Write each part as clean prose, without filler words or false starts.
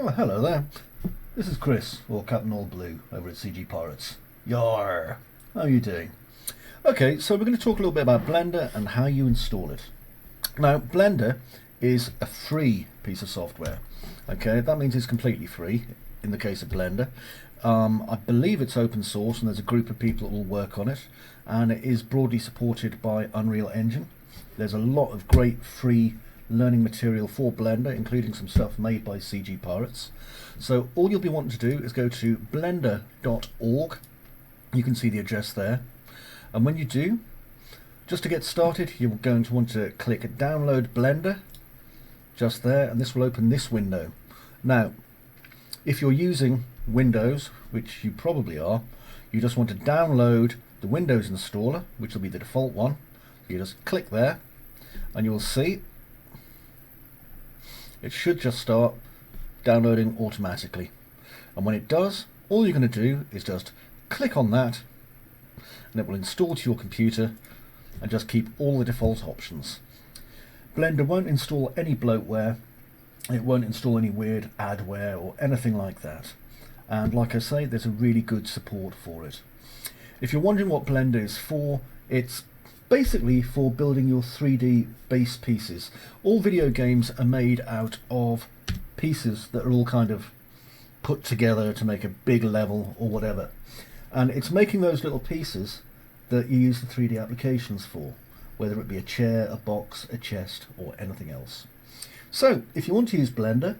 Oh, hello there. This is Chris, or Captain oldBlue, over at CGPirates. Yarr! How are you doing? Okay, so we're going to talk a little bit about Blender and how you install it. Now, Blender is a free piece of software. Okay, that means it's completely free in the case of Blender. I believe it's open source and there's a group of people that will work on it, and it is broadly supported by Unreal Engine. There's a lot of great free learning material for Blender, including some stuff made by CGPirates. So all you'll be wanting to do is go to blender.org. You can see the address there, and when you do, just to get started, you're going to want to click download Blender just there, and this will open this window. Now, if you're using Windows, which you probably are, you just want to download the Windows installer, which will be the default one. You just click there and you will see it should just start downloading automatically, and when it does, all you're going to do is just click on that and it will install to your computer and just keep all the default options. Blender won't install any bloatware, it won't install any weird adware or anything like that, and like I say, there's a really good support for it. If you're wondering what Blender is for, it's basically for building your 3D base pieces. All video games are made out of pieces that are all kind of put together to make a big level or whatever, and it's making those little pieces that you use the 3D applications for, whether it be a chair, a box, a chest or anything else. So if you want to use Blender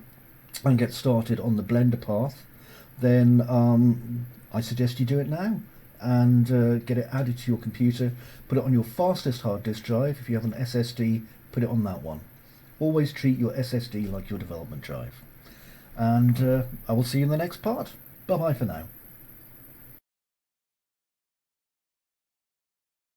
and get started on the Blender path, then I suggest you do it now and get it added to your computer. Put it on your fastest hard disk drive. If you have an SSD, put it on that one. Always treat your SSD like your development drive. And I will see you in the next part. Bye bye for now.